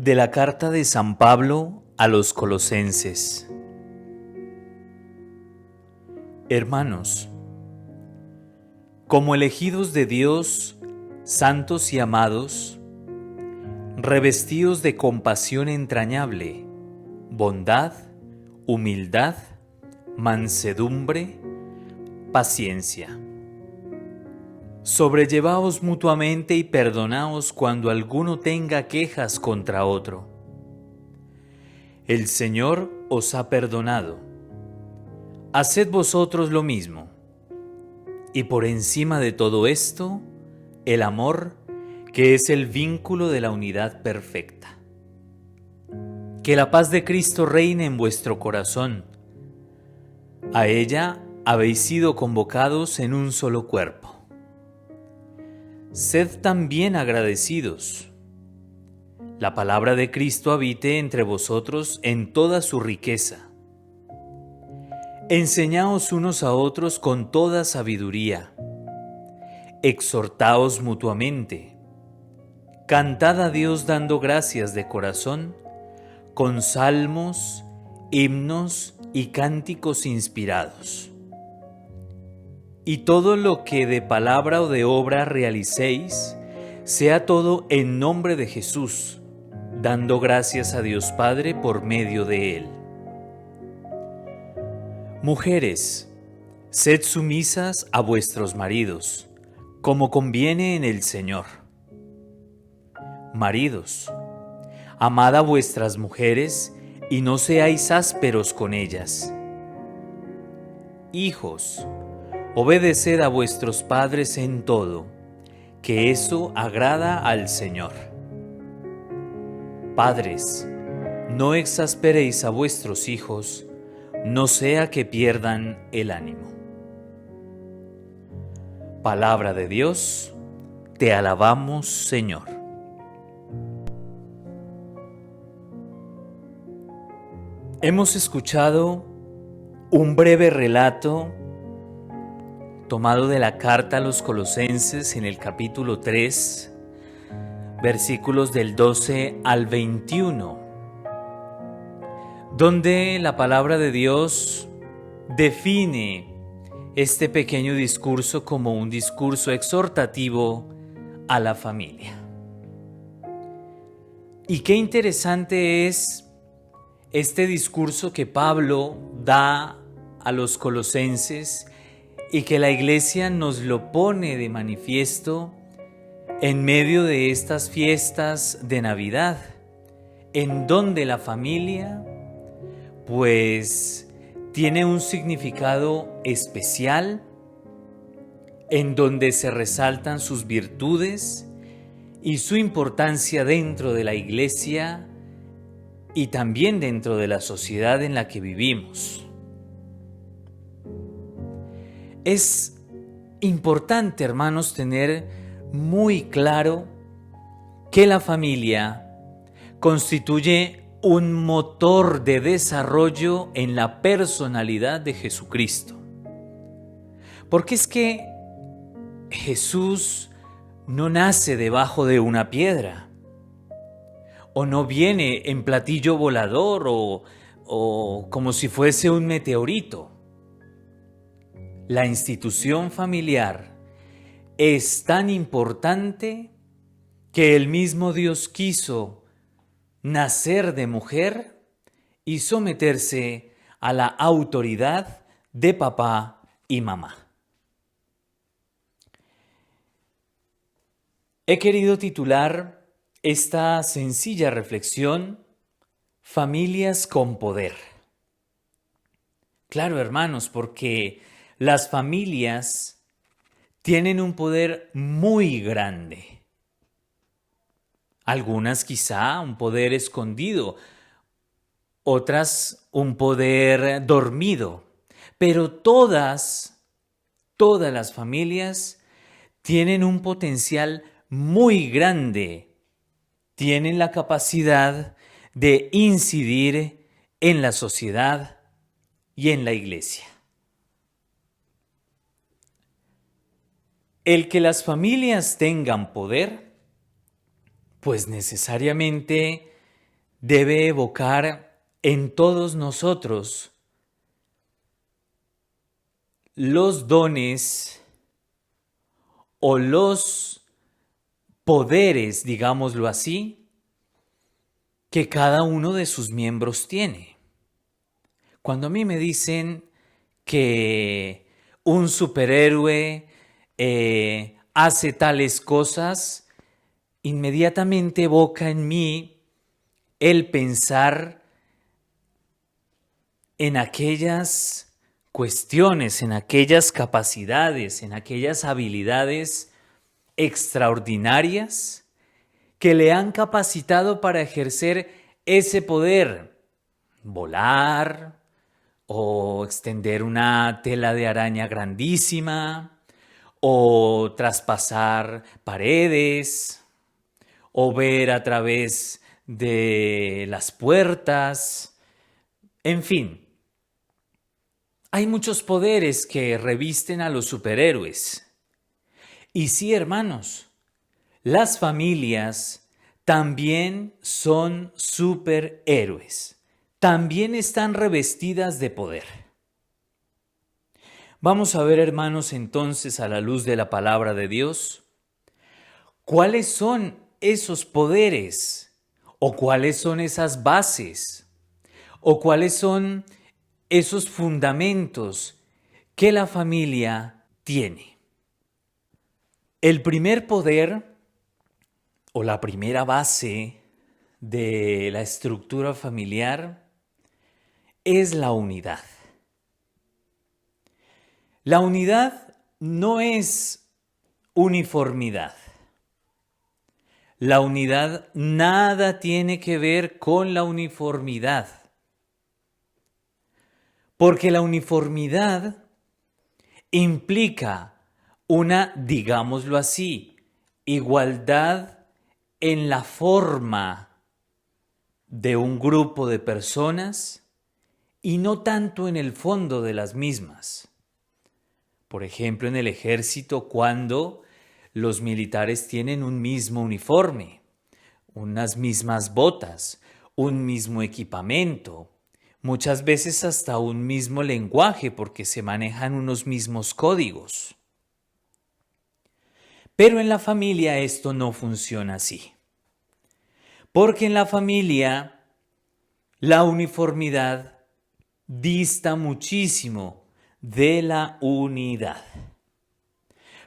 De la carta de San Pablo a los Colosenses. Hermanos, como elegidos de Dios, santos y amados, revestidos de compasión entrañable, bondad, humildad, mansedumbre, paciencia. Sobrellevaos mutuamente y perdonaos cuando alguno tenga quejas contra otro. El Señor os ha perdonado. Haced vosotros lo mismo. Y por encima de todo esto, el amor, que es el vínculo de la unidad perfecta. Que la paz de Cristo reine en vuestro corazón. A ella habéis sido convocados en un solo cuerpo. Sed también agradecidos. La palabra de Cristo habite entre vosotros en toda su riqueza. Enseñaos unos a otros con toda sabiduría. Exhortaos mutuamente. Cantad a Dios dando gracias de corazón, con salmos, himnos y cánticos inspirados. Y todo lo que de palabra o de obra realicéis, sea todo en nombre de Jesús, dando gracias a Dios Padre por medio de Él. Mujeres, sed sumisas a vuestros maridos, como conviene en el Señor. Maridos, amad a vuestras mujeres y no seáis ásperos con ellas. Hijos, obedeced a vuestros padres en todo, que eso agrada al Señor. Padres, no exasperéis a vuestros hijos, no sea que pierdan el ánimo. Palabra de Dios, te alabamos, Señor. Hemos escuchado un breve relato tomado de la carta a los Colosenses en el capítulo 3, versículos del 12 al 21, donde la palabra de Dios define este pequeño discurso como un discurso exhortativo a la familia. Y qué interesante es este discurso que Pablo da a los colosenses y que la Iglesia nos lo pone de manifiesto en medio de estas fiestas de Navidad, en donde la familia pues tiene un significado especial, en donde se resaltan sus virtudes y su importancia dentro de la Iglesia y también dentro de la sociedad en la que vivimos. Es importante, hermanos, tener muy claro que la familia constituye un motor de desarrollo en la personalidad de Jesucristo. Porque es que Jesús no nace debajo de una piedra, o no viene en platillo volador o como si fuese un meteorito. La institución familiar es tan importante que el mismo Dios quiso nacer de mujer y someterse a la autoridad de papá y mamá. He querido titular esta sencilla reflexión, Familias con poder. Claro, hermanos, porque las familias tienen un poder muy grande. Algunas quizá un poder escondido, otras un poder dormido, pero todas las familias tienen un potencial muy grande, tienen la capacidad de incidir en la sociedad y en la Iglesia. El que las familias tengan poder, pues necesariamente debe evocar en todos nosotros los dones o los poderes, digámoslo así, que cada uno de sus miembros tiene. Cuando a mí me dicen que un superhéroe hace tales cosas, inmediatamente evoca en mí el pensar en aquellas cuestiones, en aquellas capacidades, en aquellas habilidades extraordinarias que le han capacitado para ejercer ese poder, volar o extender una tela de araña grandísima o traspasar paredes o ver a través de las puertas, en fin. Hay muchos poderes que revisten a los superhéroes. Y sí, hermanos, las familias también son superhéroes. También están revestidas de poder. Vamos a ver, hermanos, entonces, a la luz de la palabra de Dios, ¿cuáles son esos poderes? ¿O cuáles son esas bases? ¿O cuáles son esos fundamentos que la familia tiene? El primer poder o la primera base de la estructura familiar es la unidad. La unidad no es uniformidad. La unidad nada tiene que ver con la uniformidad. Porque la uniformidad implica una, digámoslo así, igualdad en la forma de un grupo de personas y no tanto en el fondo de las mismas. Por ejemplo, en el ejército, cuando los militares tienen un mismo uniforme, unas mismas botas, un mismo equipamiento, muchas veces hasta un mismo lenguaje porque se manejan unos mismos códigos. Pero en la familia esto no funciona así. Porque en la familia la uniformidad dista muchísimo de la unidad.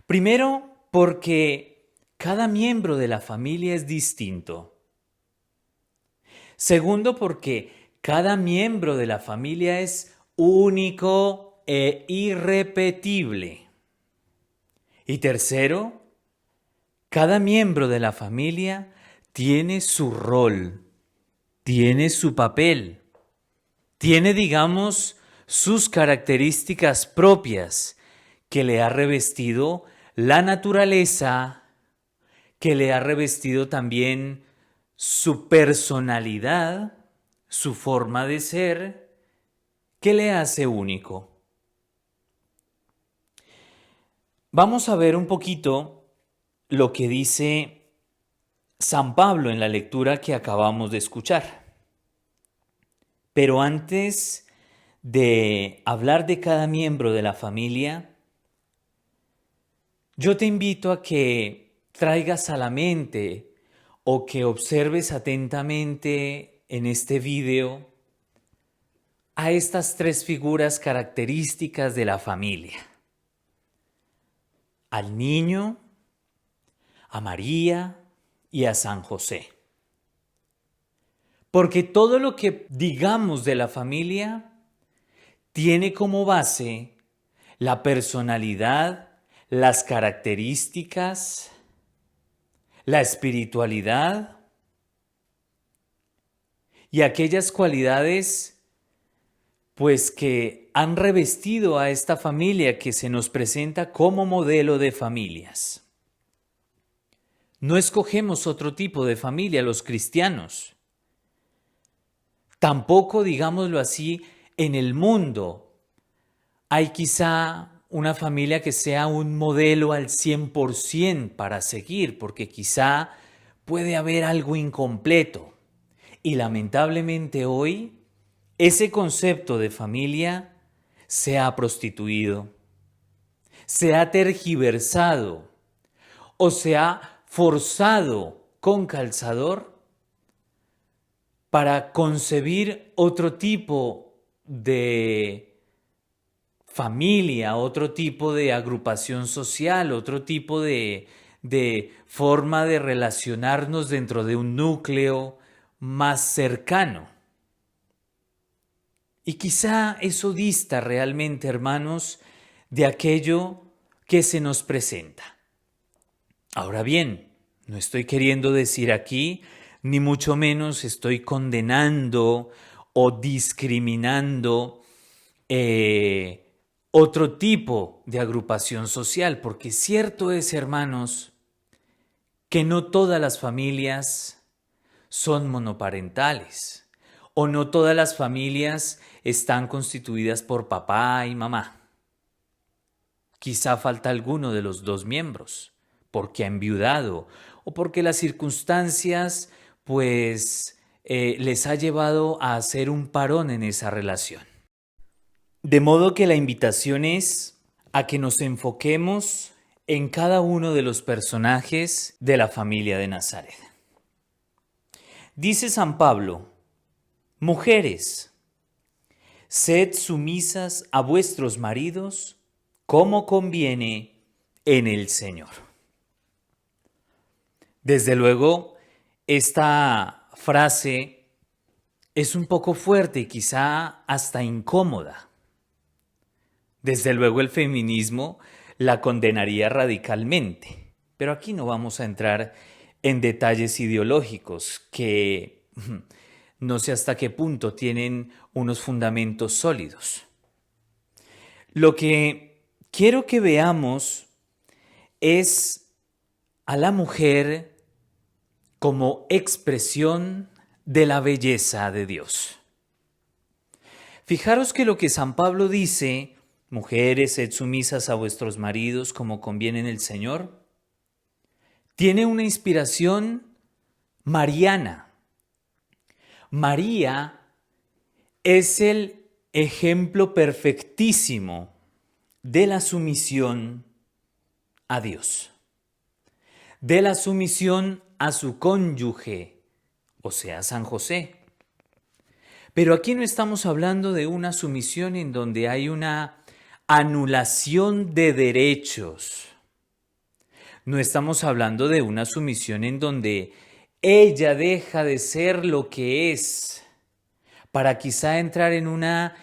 Primero, porque cada miembro de la familia es distinto. Segundo, porque cada miembro de la familia es único e irrepetible. Y tercero, cada miembro de la familia tiene su rol, tiene su papel, tiene, digamos, sus características propias que le ha revestido la naturaleza, que le ha revestido también su personalidad, su forma de ser, que le hace único. Vamos a ver un poquito lo que dice San Pablo en la lectura que acabamos de escuchar. Pero antes de hablar de cada miembro de la familia, yo te invito a que traigas a la mente o que observes atentamente en este video a estas tres figuras características de la familia: al niño, a María y a San José. Porque todo lo que digamos de la familia tiene como base la personalidad, las características, la espiritualidad y aquellas cualidades pues que han revestido a esta familia que se nos presenta como modelo de familias. No escogemos otro tipo de familia los cristianos. Tampoco, digámoslo así, en el mundo hay quizá una familia que sea un modelo al 100% para seguir, porque quizá puede haber algo incompleto. Y lamentablemente hoy ese concepto de familia se ha prostituido, se ha tergiversado o se ha forzado con calzador para concebir otro tipo de familia, otro tipo de agrupación social, otro tipo de forma de relacionarnos dentro de un núcleo más cercano. Y quizá eso dista realmente, hermanos, de aquello que se nos presenta. Ahora bien, no estoy queriendo decir aquí, ni mucho menos estoy condenando o discriminando otro tipo de agrupación social, porque cierto es, hermanos, que no todas las familias son monoparentales o no todas las familias están constituidas por papá y mamá. Quizá falta alguno de los dos miembros, porque ha enviudado o porque las circunstancias les ha llevado a hacer un parón en esa relación. De modo que la invitación es a que nos enfoquemos en cada uno de los personajes de la familia de Nazaret. Dice San Pablo: mujeres, sed sumisas a vuestros maridos como conviene en el Señor. Desde luego, esta frase es un poco fuerte y quizá hasta incómoda. Desde luego el feminismo la condenaría radicalmente, pero aquí no vamos a entrar en detalles ideológicos que no sé hasta qué punto tienen unos fundamentos sólidos. Lo que quiero que veamos es a la mujer como expresión de la belleza de Dios. Fijaros que lo que San Pablo dice: mujeres, sed sumisas a vuestros maridos como conviene en el Señor, tiene una inspiración mariana. María es el ejemplo perfectísimo de la sumisión a Dios, de la sumisión a su cónyuge, o sea, San José. Pero aquí no estamos hablando de una sumisión en donde hay una anulación de derechos. No estamos hablando de una sumisión en donde ella deja de ser lo que es para quizá entrar en una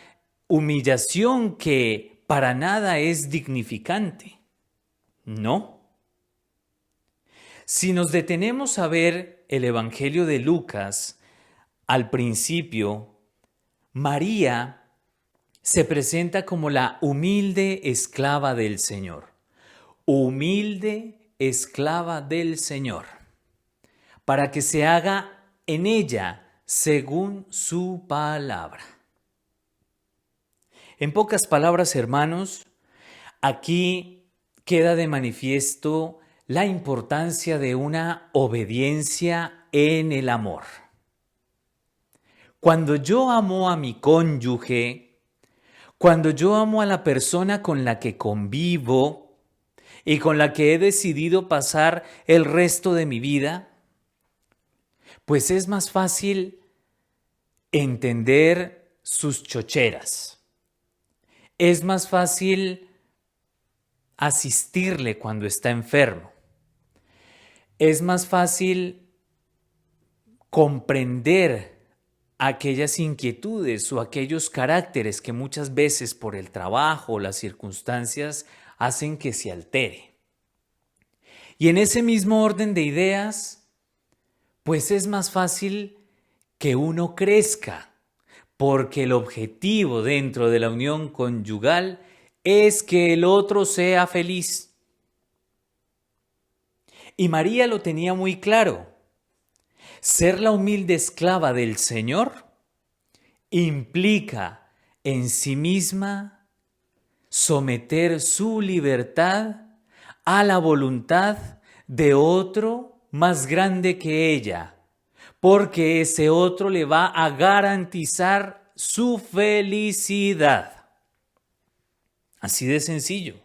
humillación que para nada es dignificante. No. Si nos detenemos a ver el Evangelio de Lucas, al principio, María se presenta como la humilde esclava del Señor. Humilde esclava del Señor, para que se haga en ella según su palabra. En pocas palabras, hermanos, aquí queda de manifiesto la importancia de una obediencia en el amor. Cuando yo amo a mi cónyuge, cuando yo amo a la persona con la que convivo y con la que he decidido pasar el resto de mi vida, pues es más fácil entender sus chocheras. Es más fácil asistirle cuando está enfermo. Es más fácil comprender aquellas inquietudes o aquellos caracteres que muchas veces por el trabajo o las circunstancias hacen que se altere. Y en ese mismo orden de ideas, pues es más fácil que uno crezca, porque el objetivo dentro de la unión conyugal es que el otro sea feliz. Y María lo tenía muy claro. Ser la humilde esclava del Señor implica en sí misma someter su libertad a la voluntad de otro más grande que ella, porque ese otro le va a garantizar su felicidad. Así de sencillo.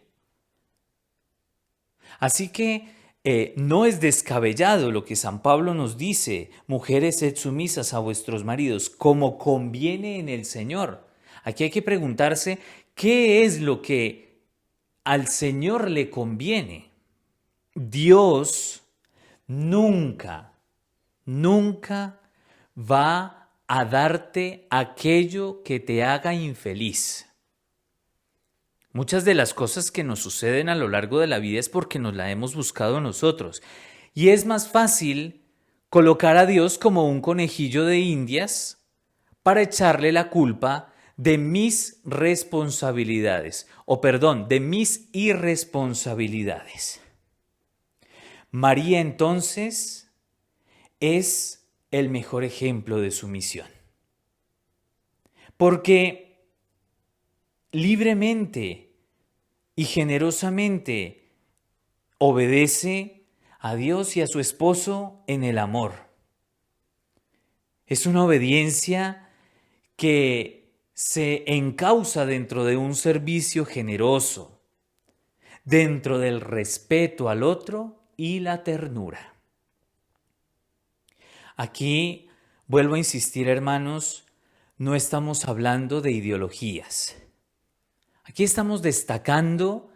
Así que no es descabellado lo que San Pablo nos dice: mujeres, sed sumisas a vuestros maridos, como conviene en el Señor. Aquí hay que preguntarse qué es lo que al Señor le conviene. Dios nunca va a darte aquello que te haga infeliz. Muchas de las cosas que nos suceden a lo largo de la vida es porque nos la hemos buscado nosotros. Y es más fácil colocar a Dios como un conejillo de Indias para echarle la culpa de mis responsabilidades, de mis irresponsabilidades. María entonces es el mejor ejemplo de sumisión, porque libremente y generosamente obedece a Dios y a su esposo en el amor. Es una obediencia que se encausa dentro de un servicio generoso, dentro del respeto al otro y la ternura. Aquí, vuelvo a insistir, hermanos, no estamos hablando de ideologías. Aquí estamos destacando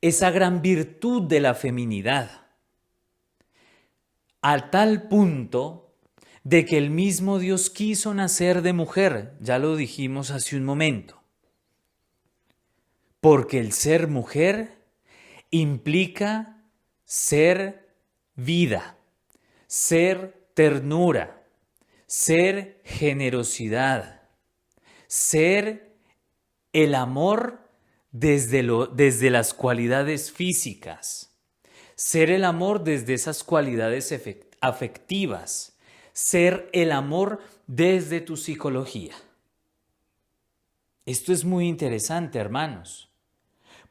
esa gran virtud de la feminidad, a tal punto de que el mismo Dios quiso nacer de mujer, ya lo dijimos hace un momento, porque el ser mujer implica ser vida, ser ternura, ser generosidad, ser el amor desde las cualidades físicas, ser el amor desde esas cualidades afectivas, ser el amor desde tu psicología. Esto es muy interesante, hermanos,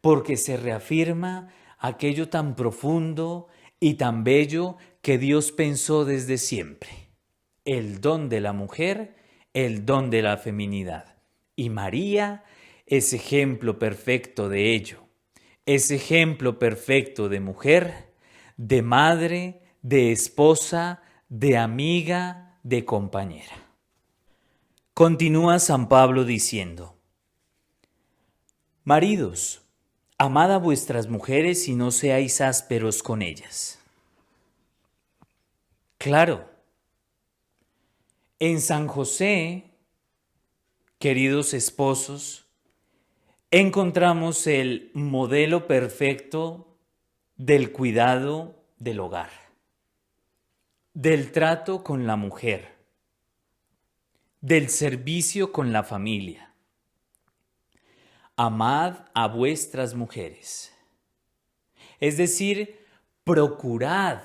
porque se reafirma aquello tan profundo y tan bello que Dios pensó desde siempre: el don de la mujer, el don de la feminidad. Y María es ejemplo perfecto de ello, es ejemplo perfecto de mujer, de madre, de esposa, de amiga, de compañera. Continúa San Pablo diciendo: maridos, amad a vuestras mujeres y no seáis ásperos con ellas. Claro, en San José, queridos esposos, encontramos el modelo perfecto del cuidado del hogar, del trato con la mujer, del servicio con la familia. Amad a vuestras mujeres. Es decir, procurad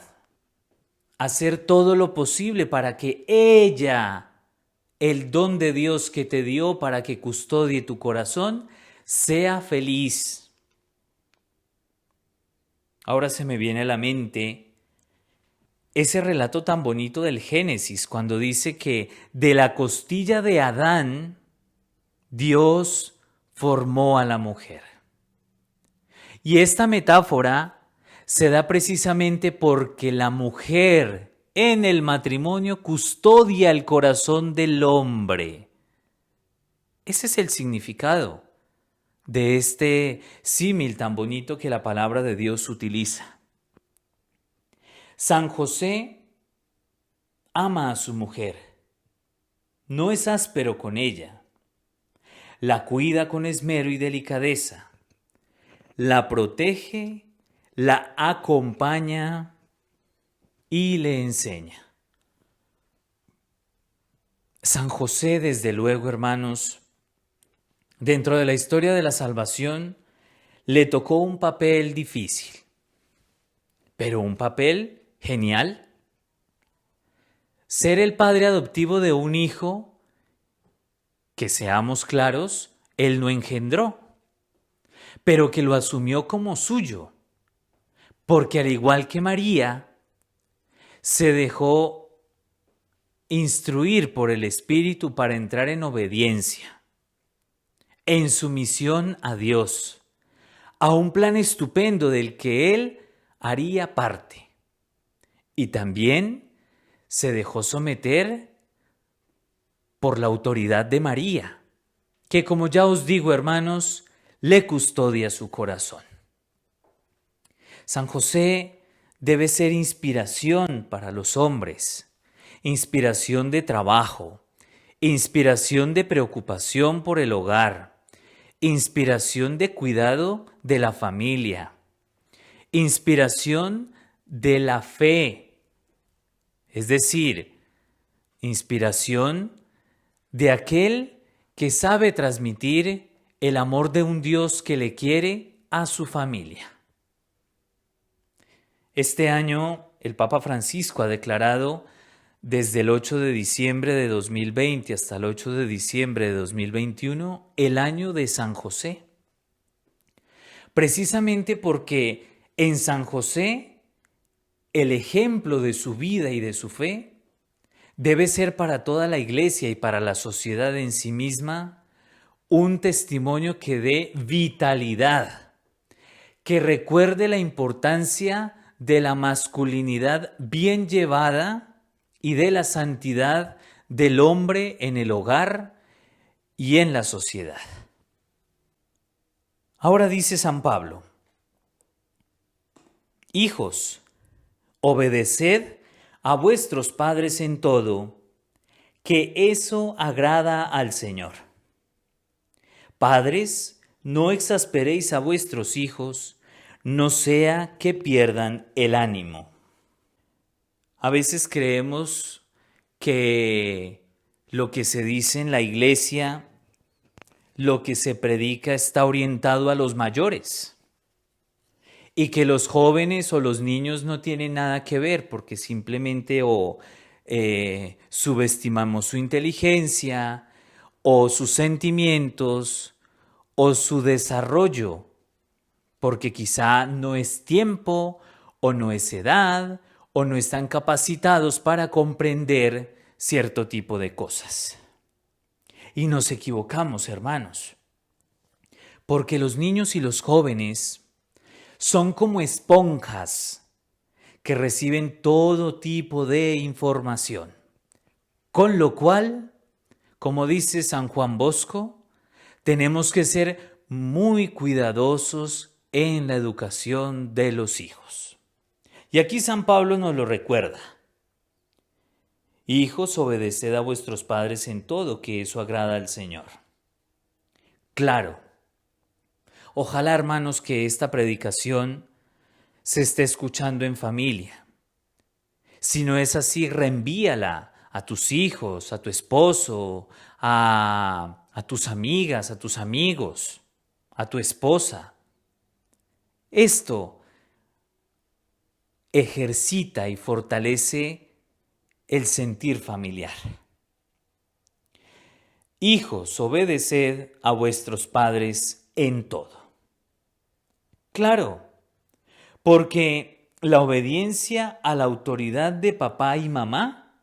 hacer todo lo posible para que ella, el don de Dios que te dio para que custodie tu corazón, sea feliz. Ahora se me viene a la mente ese relato tan bonito del Génesis, cuando dice que de la costilla de Adán, Dios formó a la mujer. Y esta metáfora se da precisamente porque la mujer en el matrimonio custodia el corazón del hombre. Ese es el significado de este símil tan bonito que la palabra de Dios utiliza. San José ama a su mujer, no es áspero con ella, la cuida con esmero y delicadeza, la protege, la acompaña y le enseña. San José, desde luego, hermanos, dentro de la historia de la salvación, le tocó un papel difícil, pero un papel genial. Ser el padre adoptivo de un hijo que, seamos claros, él no engendró, pero que lo asumió como suyo, porque al igual que María, se dejó instruir por el Espíritu para entrar en obediencia, en sumisión a Dios, a un plan estupendo del que Él haría parte. Y también se dejó someter por la autoridad de María, que como ya os digo, hermanos, le custodia su corazón. San José debe ser inspiración para los hombres, inspiración de trabajo, inspiración de preocupación por el hogar, inspiración de cuidado de la familia, inspiración de la fe, es decir, inspiración de aquel que sabe transmitir el amor de un Dios que le quiere a su familia. Este año el Papa Francisco ha declarado desde el 8 de diciembre de 2020 hasta el 8 de diciembre de 2021 el año de San José. Precisamente porque en San José el ejemplo de su vida y de su fe debe ser para toda la Iglesia y para la sociedad en sí misma un testimonio que dé vitalidad, que recuerde la importancia de la masculinidad bien llevada y de la santidad del hombre en el hogar y en la sociedad. Ahora dice San Pablo: hijos, obedeced a vuestros padres en todo, que eso agrada al Señor. Padres, no exasperéis a vuestros hijos, no sea que pierdan el ánimo. A veces creemos que lo que se dice en la iglesia, lo que se predica está orientado a los mayores y que los jóvenes o los niños no tienen nada que ver porque simplemente subestimamos su inteligencia o sus sentimientos o su desarrollo, porque quizá no es tiempo o no es edad o no están capacitados para comprender cierto tipo de cosas. Y nos equivocamos, hermanos, porque los niños y los jóvenes son como esponjas que reciben todo tipo de información, con lo cual, como dice San Juan Bosco, tenemos que ser muy cuidadosos en la educación de los hijos. Y aquí San Pablo nos lo recuerda. Hijos, obedeced a vuestros padres en todo, que eso agrada al Señor. Claro, ojalá, hermanos, que esta predicación se esté escuchando en familia. Si no es así, reenvíala a tus hijos, a tu esposo, a tus amigas, a tus amigos, a tu esposa. Esto ejercita y fortalece el sentir familiar. Hijos, obedeced a vuestros padres en todo. Claro, porque la obediencia a la autoridad de papá y mamá,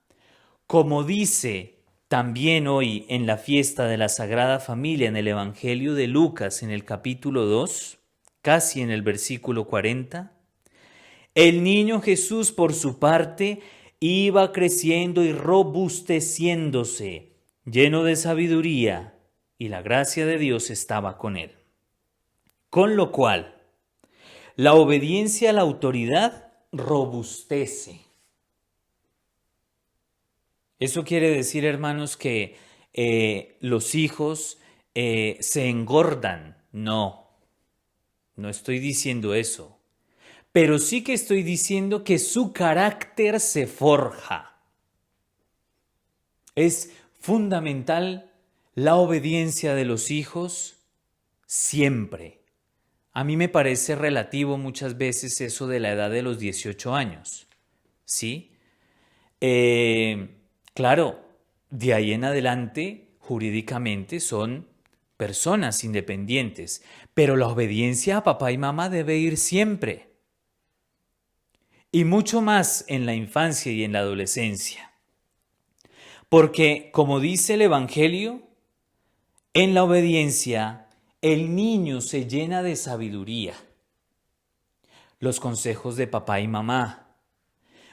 como dice también hoy en la fiesta de la Sagrada Familia en el Evangelio de Lucas en el capítulo 2, casi en el versículo 40, el niño Jesús por su parte iba creciendo y robusteciéndose, lleno de sabiduría, y la gracia de Dios estaba con él. Con lo cual, la obediencia a la autoridad robustece. Eso quiere decir, hermanos, que los hijos se engordan. No estoy diciendo eso. Pero sí que estoy diciendo que su carácter se forja. Es fundamental la obediencia de los hijos siempre. A mí me parece relativo muchas veces eso de la edad de los 18 años. ¿Sí? Claro, de ahí en adelante, jurídicamente son personas independientes, pero la obediencia a papá y mamá debe ir siempre. Y mucho más en la infancia y en la adolescencia. Porque, como dice el Evangelio, en la obediencia el niño se llena de sabiduría. Los consejos de papá y mamá.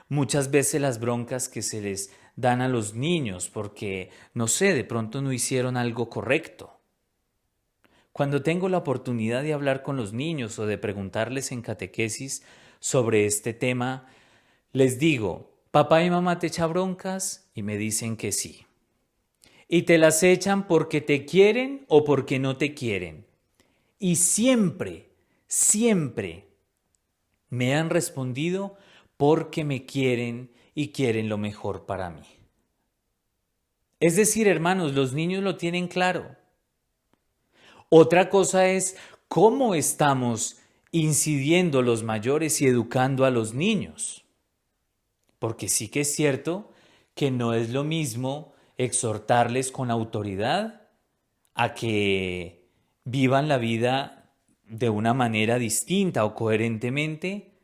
Muchas veces las broncas que se les dan a los niños porque, no sé, de pronto no hicieron algo correcto. Cuando tengo la oportunidad de hablar con los niños o de preguntarles en catequesis sobre este tema, les digo, ¿papá y mamá te echan broncas? Y me dicen que sí. Y te las echan porque te quieren o porque no te quieren. Y siempre, siempre me han respondido porque me quieren y quieren lo mejor para mí. Es decir, hermanos, los niños lo tienen claro. Otra cosa es cómo estamos incidiendo los mayores y educando a los niños. Porque sí que es cierto que no es lo mismo exhortarles con autoridad a que vivan la vida de una manera distinta o coherentemente,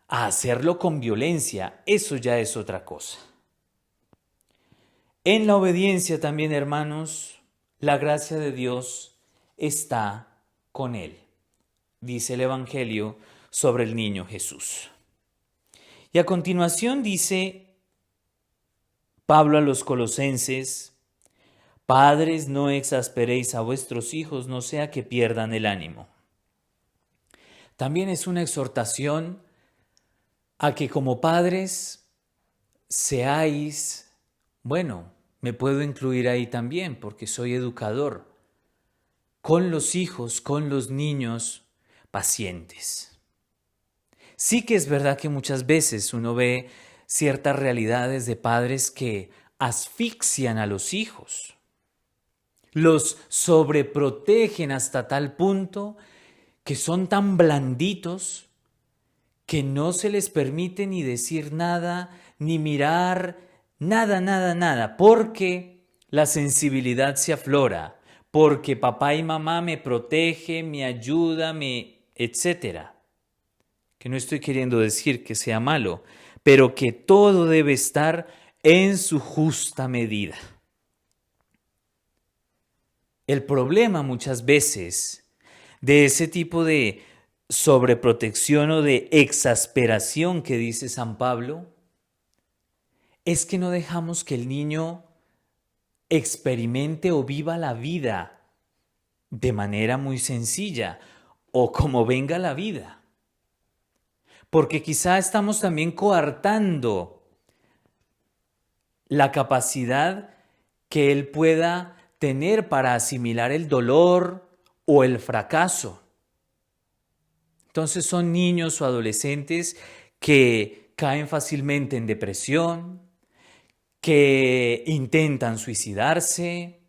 a hacerlo con violencia. Eso ya es otra cosa. En la obediencia también, hermanos, la gracia de Dios está con él, dice el Evangelio sobre el niño Jesús. Y a continuación dice Pablo a los colosenses: Padres, no exasperéis a vuestros hijos, no sea que pierdan el ánimo. También es una exhortación a que como padres seáis, bueno, me puedo incluir ahí también porque soy educador, con los hijos, con los niños, pacientes. Sí que es verdad que muchas veces uno ve ciertas realidades de padres que asfixian a los hijos, los sobreprotegen hasta tal punto que son tan blanditos que no se les permite ni decir nada, ni mirar nada, porque la sensibilidad se aflora, porque papá y mamá me protege, me ayuda, etcétera. Que no estoy queriendo decir que sea malo, pero que todo debe estar en su justa medida. El problema muchas veces de ese tipo de sobreprotección o de exasperación que dice San Pablo es que no dejamos que el niño experimente o viva la vida de manera muy sencilla o como venga la vida. Porque quizá estamos también coartando la capacidad que él pueda tener para asimilar el dolor o el fracaso. Entonces son niños o adolescentes que caen fácilmente en depresión, que intentan suicidarse,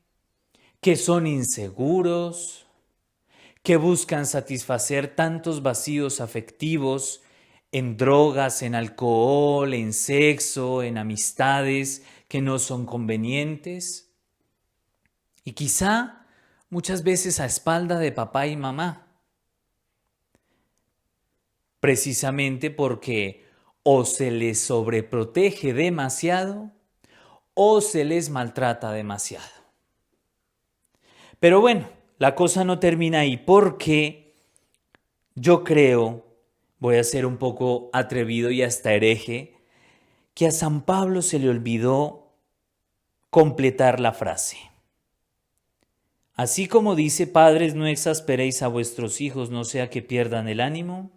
que son inseguros, que buscan satisfacer tantos vacíos afectivos en drogas, en alcohol, en sexo, en amistades que no son convenientes. Y quizá muchas veces a espalda de papá y mamá. Precisamente porque o se les sobreprotege demasiado o se les maltrata demasiado. Pero bueno, la cosa no termina ahí porque yo creo, voy a ser un poco atrevido y hasta hereje, que a San Pablo se le olvidó completar la frase. Así como dice, padres, no exasperéis a vuestros hijos, no sea que pierdan el ánimo.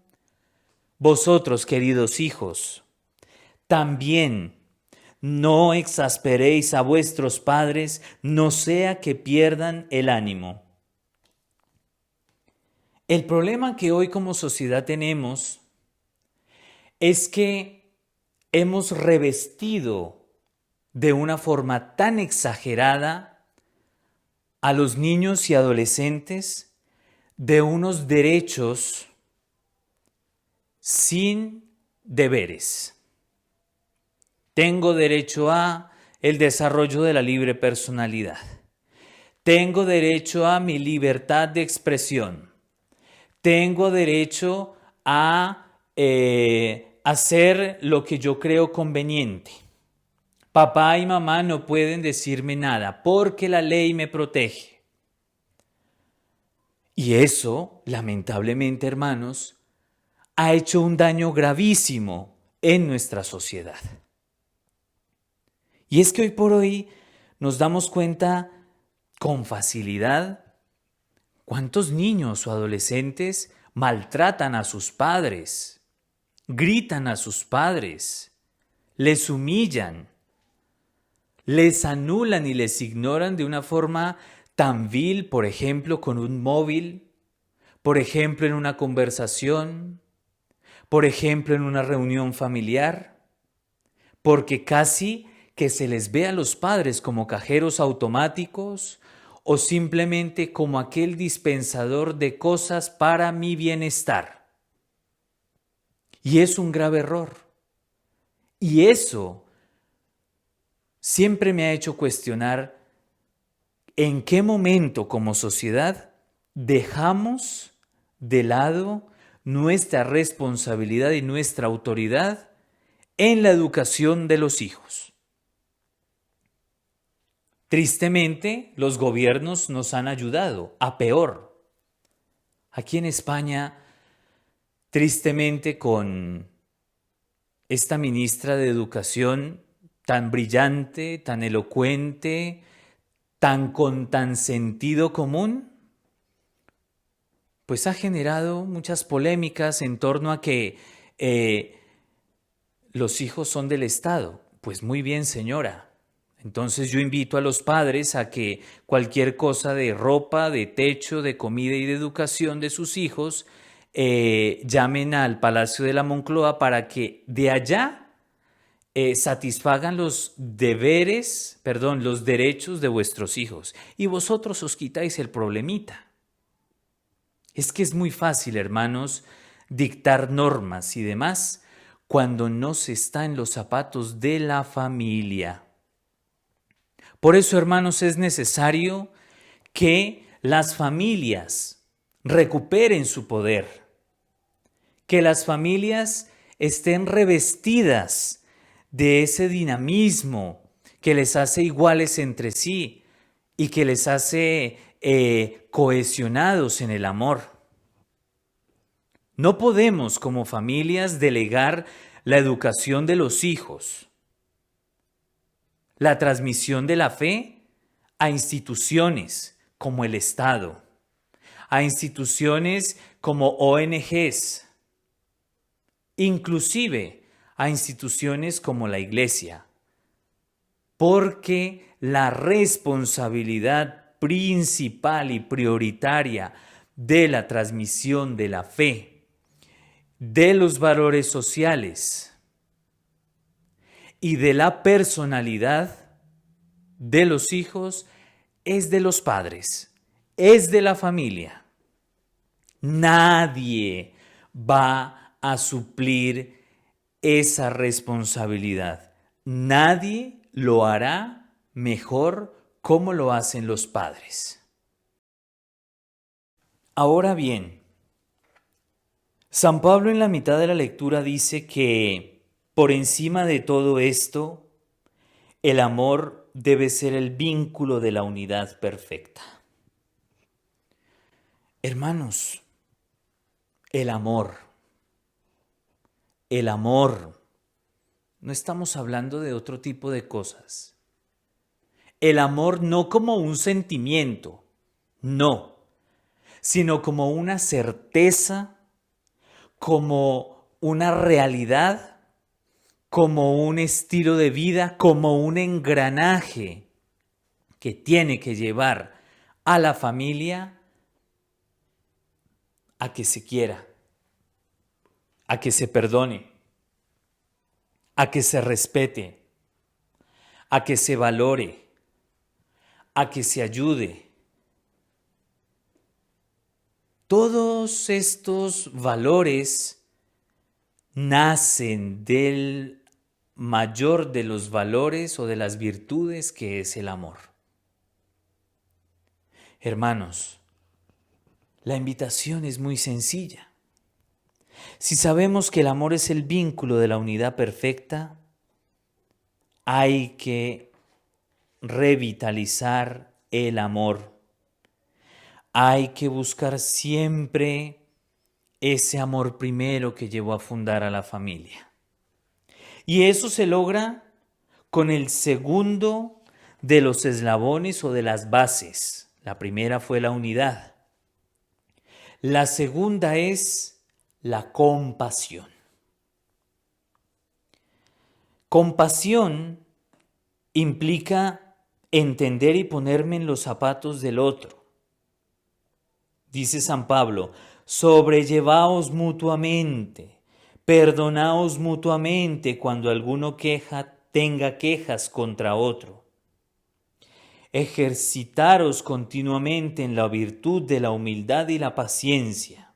Vosotros, queridos hijos, también no exasperéis a vuestros padres, no sea que pierdan el ánimo. El problema que hoy como sociedad tenemos es que hemos revestido de una forma tan exagerada a los niños y adolescentes de unos derechos sin deberes. Tengo derecho a el desarrollo de la libre personalidad. Tengo derecho a mi libertad de expresión. Tengo derecho a hacer lo que yo creo conveniente. Papá y mamá no pueden decirme nada porque la ley me protege. Y eso, lamentablemente, hermanos, ha hecho un daño gravísimo en nuestra sociedad. Y es que hoy por hoy nos damos cuenta con facilidad cuántos niños o adolescentes maltratan a sus padres, gritan a sus padres, les humillan, les anulan y les ignoran de una forma tan vil, por ejemplo, con un móvil, por ejemplo, en una conversación, por ejemplo, en una reunión familiar, porque casi que se les ve a los padres como cajeros automáticos o simplemente como aquel dispensador de cosas para mi bienestar. Y es un grave error. Y eso siempre me ha hecho cuestionar en qué momento como sociedad dejamos de lado nuestra responsabilidad y nuestra autoridad en la educación de los hijos. Tristemente, los gobiernos nos han ayudado a peor. Aquí en España, tristemente, con esta ministra de Educación tan brillante, tan elocuente, con tan sentido común, pues ha generado muchas polémicas en torno a que los hijos son del Estado. Pues muy bien, señora. Entonces yo invito a los padres a que cualquier cosa de ropa, de techo, de comida y de educación de sus hijos, llamen al Palacio de la Moncloa para que de allá satisfagan los derechos de vuestros hijos. Y vosotros os quitáis el problemita. Es que es muy fácil, hermanos, dictar normas y demás cuando no se está en los zapatos de la familia. Por eso, hermanos, es necesario que las familias recuperen su poder, que las familias estén revestidas de ese dinamismo que les hace iguales entre sí y que les hace cohesionados en el amor. No podemos como familias delegar la educación de los hijos, la transmisión de la fe a instituciones como el Estado, a instituciones como ONGs, inclusive a instituciones como la Iglesia, porque la responsabilidad principal y prioritaria de la transmisión de la fe, de los valores sociales y de la personalidad de los hijos es de los padres, es de la familia. Nadie va a suplir esa responsabilidad. Nadie lo hará mejor como lo hacen los padres. Ahora bien, San Pablo en la mitad de la lectura dice que por encima de todo esto, el amor debe ser el vínculo de la unidad perfecta. Hermanos, el amor, no estamos hablando de otro tipo de cosas. El amor no como un sentimiento, no, sino como una certeza, como una realidad, como un estilo de vida, como un engranaje que tiene que llevar a la familia a que se quiera, a que se perdone, a que se respete, a que se valore, a que se ayude. Todos estos valores nacen del mayor de los valores o de las virtudes que es el amor. Hermanos, la invitación es muy sencilla. Si sabemos que el amor es el vínculo de la unidad perfecta, hay que revitalizar el amor. Hay que buscar siempre ese amor primero que llevó a fundar a la familia. Y eso se logra con el segundo de los eslabones o de las bases. La primera fue la unidad. La segunda es la compasión. Compasión implica entender y ponerme en los zapatos del otro. Dice San Pablo, sobrellevaos mutuamente, perdonaos mutuamente cuando alguno tenga quejas contra otro. Ejercitaros continuamente en la virtud de la humildad y la paciencia,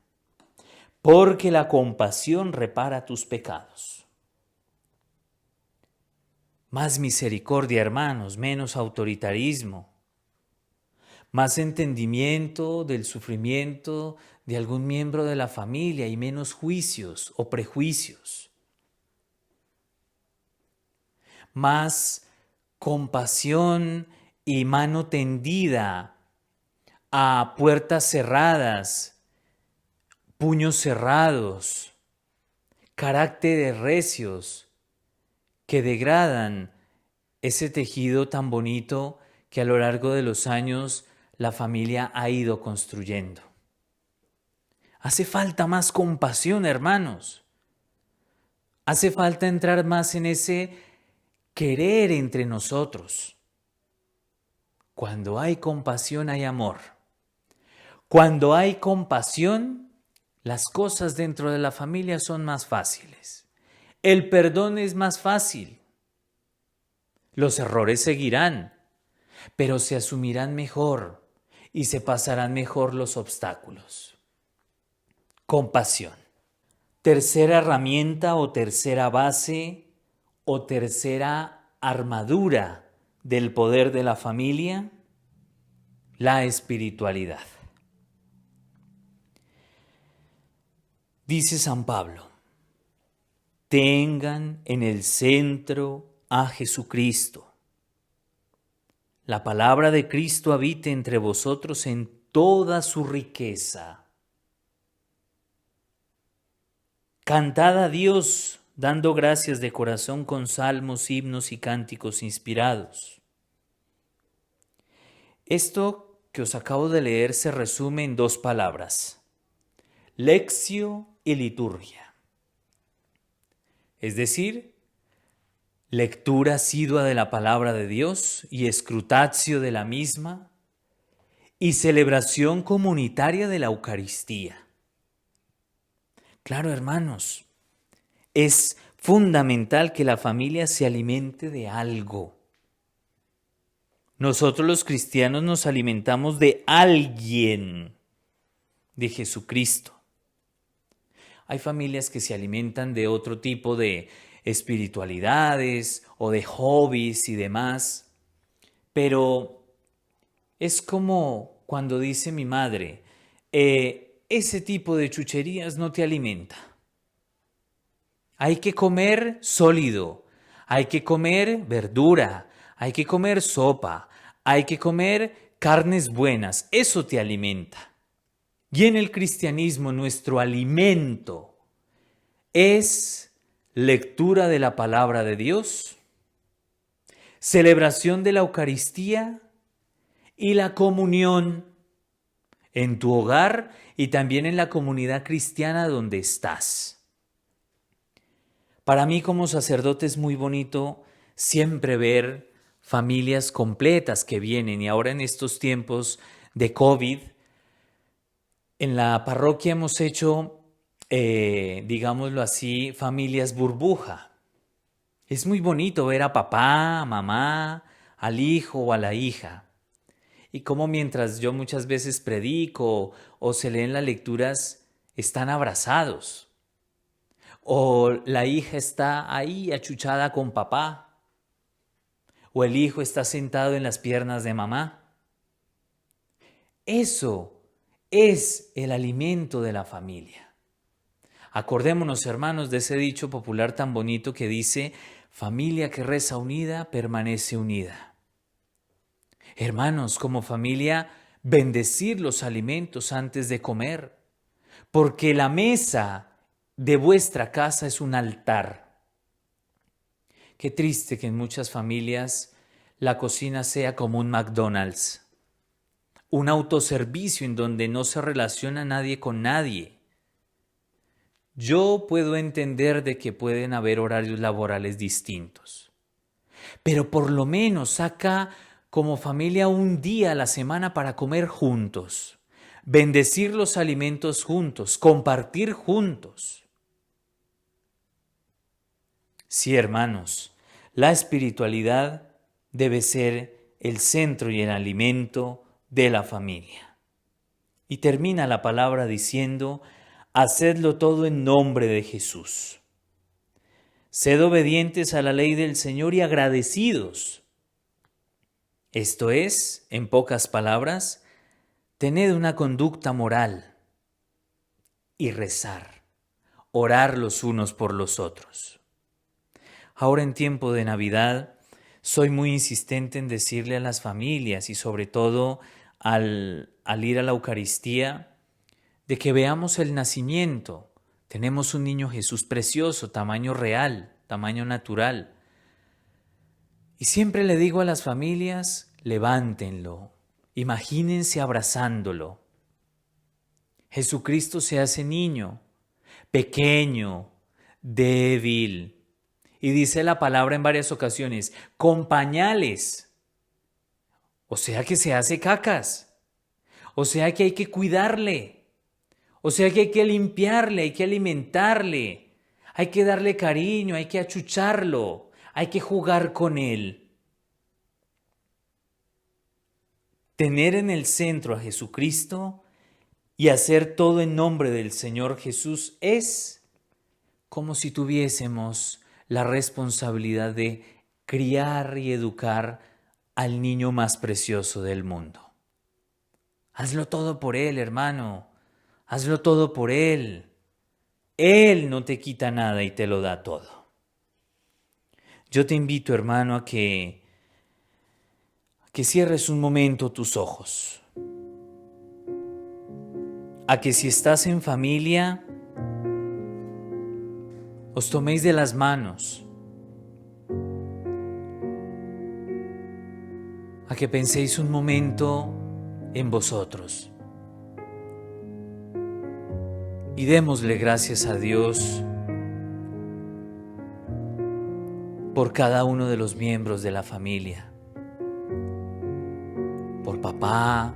porque la compasión repara tus pecados. Más misericordia, hermanos, menos autoritarismo, más entendimiento del sufrimiento de algún miembro de la familia y menos juicios o prejuicios. Más compasión y mano tendida a puertas cerradas, puños cerrados, caracteres recios que degradan ese tejido tan bonito que a lo largo de los años la familia ha ido construyendo. Hace falta más compasión, hermanos. Hace falta entrar más en ese querer entre nosotros. Cuando hay compasión hay amor. Cuando hay compasión, las cosas dentro de la familia son más fáciles. El perdón es más fácil. Los errores seguirán, pero se asumirán mejor y se pasarán mejor los obstáculos. Compasión. Tercera herramienta o tercera base o tercera armadura del poder de la familia, la espiritualidad. Dice San Pablo, tengan en el centro a Jesucristo. La palabra de Cristo habite entre vosotros en toda su riqueza. Cantad a Dios dando gracias de corazón con salmos, himnos y cánticos inspirados. Esto que os acabo de leer se resume en dos palabras: lectio y liturgia. Es decir, lectura asidua de la palabra de Dios y escrutatio de la misma, y celebración comunitaria de la Eucaristía. Claro, hermanos, es fundamental que la familia se alimente de algo. Nosotros los cristianos nos alimentamos de alguien, de Jesucristo. Hay familias que se alimentan de otro tipo de espiritualidades o de hobbies y demás, pero es como cuando dice mi madre, ese tipo de chucherías no te alimenta. Hay que comer sólido, hay que comer verdura, hay que comer sopa, hay que comer carnes buenas, eso te alimenta. Y en el cristianismo nuestro alimento es lectura de la palabra de Dios, celebración de la Eucaristía y la comunión en tu hogar y también en la comunidad cristiana donde estás. Para mí como sacerdote es muy bonito siempre ver familias completas que vienen, y ahora en estos tiempos de COVID, en la parroquia hemos hecho, digámoslo así, familias burbuja. Es muy bonito ver a papá, a mamá, al hijo o a la hija. Y cómo mientras yo muchas veces predico o se leen las lecturas, están abrazados. O la hija está ahí achuchada con papá. O el hijo está sentado en las piernas de mamá. Eso es el alimento de la familia. Acordémonos, hermanos, de ese dicho popular tan bonito que dice: Familia que reza unida, permanece unida. Hermanos, como familia, bendecir los alimentos antes de comer, porque la mesa de vuestra casa es un altar. Qué triste que en muchas familias la cocina sea como un McDonald's, un autoservicio en donde no se relaciona nadie con nadie. Yo puedo entender de que pueden haber horarios laborales distintos, pero por lo menos saca como familia un día a la semana para comer juntos, bendecir los alimentos juntos, compartir juntos. Sí, hermanos, la espiritualidad debe ser el centro y el alimento de la familia. Y termina la palabra diciendo: hacedlo todo en nombre de Jesús. Sed obedientes a la ley del Señor y agradecidos. Esto es, en pocas palabras, tened una conducta moral y rezar, orar los unos por los otros. Ahora en tiempo de Navidad, soy muy insistente en decirle a las familias y sobre todo al ir a la Eucaristía, de que veamos el nacimiento. Tenemos un niño Jesús precioso, tamaño real, tamaño natural. Y siempre le digo a las familias, levántenlo, imagínense abrazándolo. Jesucristo se hace niño, pequeño, débil. Y dice la palabra en varias ocasiones, con pañales. O sea que se hace cacas. O sea que hay que cuidarle. O sea que hay que limpiarle, hay que alimentarle. Hay que darle cariño, hay que achucharlo. Hay que jugar con él. Tener en el centro a Jesucristo y hacer todo en nombre del Señor Jesús es como si tuviésemos la responsabilidad de criar y educar al niño más precioso del mundo. Hazlo todo por él, hermano. Hazlo todo por él. Él no te quita nada y te lo da todo. Yo te invito, hermano, a que cierres un momento tus ojos. A que si estás en familia, os toméis de las manos, a que penséis un momento en vosotros y démosle gracias a Dios por cada uno de los miembros de la familia, por papá,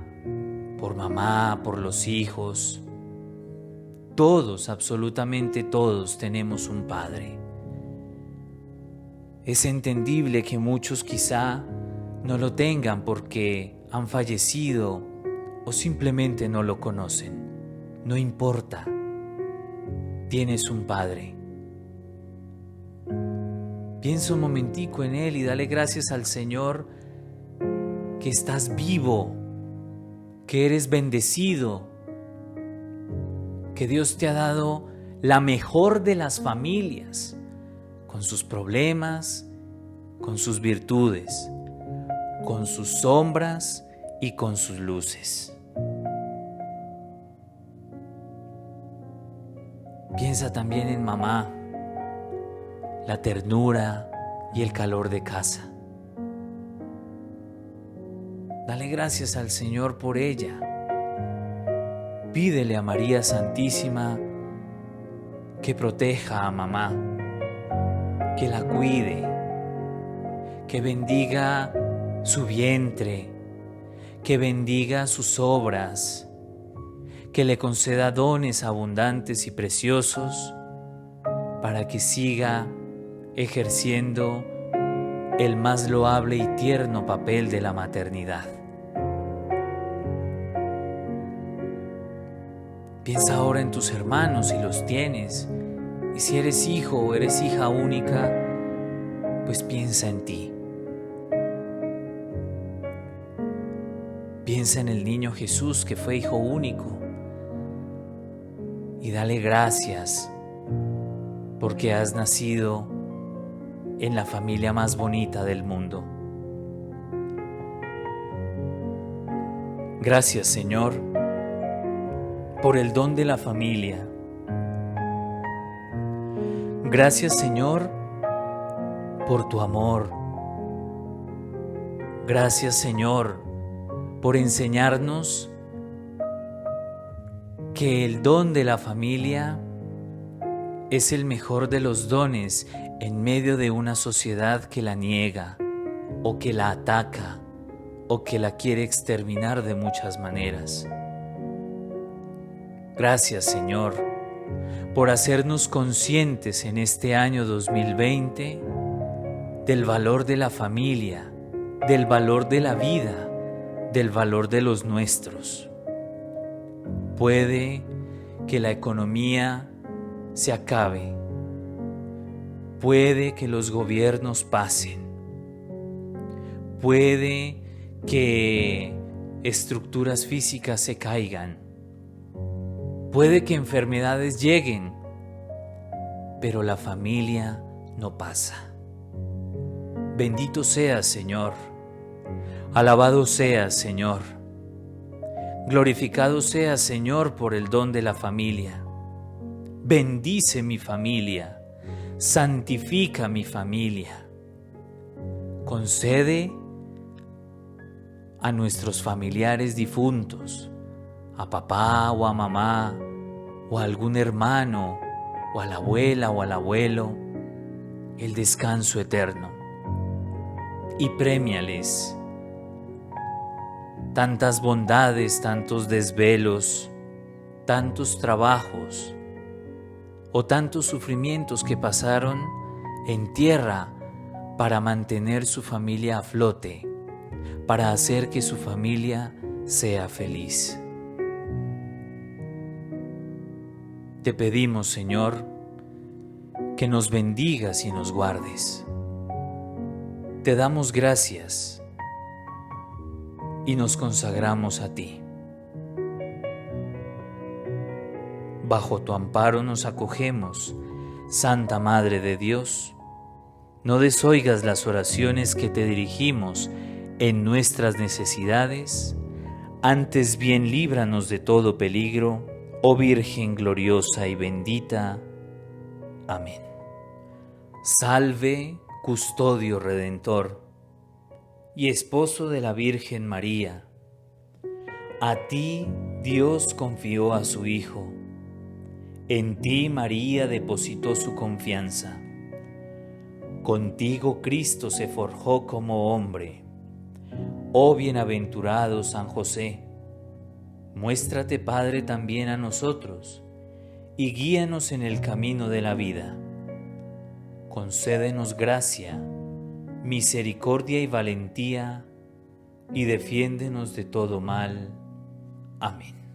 por mamá, por los hijos. Todos, absolutamente todos, tenemos un Padre. Es entendible que muchos quizá no lo tengan porque han fallecido o simplemente no lo conocen. No importa, tienes un Padre. Piensa un momentico en Él y dale gracias al Señor que estás vivo, que eres bendecido, que Dios te ha dado la mejor de las familias, con sus problemas, con sus virtudes, con sus sombras y con sus luces. Piensa también en mamá, la ternura y el calor de casa. Dale gracias al Señor por ella. Pídele a María Santísima que proteja a mamá, que la cuide, que bendiga su vientre, que bendiga sus obras, que le conceda dones abundantes y preciosos para que siga ejerciendo el más loable y tierno papel de la maternidad. Piensa ahora en tus hermanos si los tienes, y si eres hijo o eres hija única, pues piensa en ti. Piensa en el niño Jesús que fue hijo único y dale gracias porque has nacido en la familia más bonita del mundo. Gracias, Señor, por el don de la familia. Gracias, Señor, por tu amor. Gracias, Señor, por enseñarnos que el don de la familia es el mejor de los dones en medio de una sociedad que la niega, o que la ataca, o que la quiere exterminar de muchas maneras. Gracias, Señor, por hacernos conscientes en este año 2020 del valor de la familia, del valor de la vida, del valor de los nuestros. Puede que la economía se acabe, puede que los gobiernos pasen, puede que estructuras físicas se caigan, puede que enfermedades lleguen, pero la familia no pasa. Bendito seas, Señor. Alabado seas, Señor. Glorificado seas, Señor, por el don de la familia. Bendice mi familia. Santifica mi familia. Concede a nuestros familiares difuntos, a papá o a mamá, o a algún hermano, o a la abuela o al abuelo, el descanso eterno. Y prémiales tantas bondades, tantos desvelos, tantos trabajos o tantos sufrimientos que pasaron en tierra para mantener su familia a flote, para hacer que su familia sea feliz. Te pedimos, Señor, que nos bendigas y nos guardes. Te damos gracias y nos consagramos a ti. Bajo tu amparo nos acogemos, Santa Madre de Dios. No desoigas las oraciones que te dirigimos en nuestras necesidades, antes bien líbranos de todo peligro, oh Virgen gloriosa y bendita. Amén. Salve, custodio redentor y esposo de la Virgen María. A ti Dios confió a su Hijo. En ti María depositó su confianza. Contigo Cristo se forjó como hombre. Oh bienaventurado San José, muéstrate Padre también a nosotros y guíanos en el camino de la vida. Concédenos gracia, misericordia y valentía, y defiéndenos de todo mal. Amén.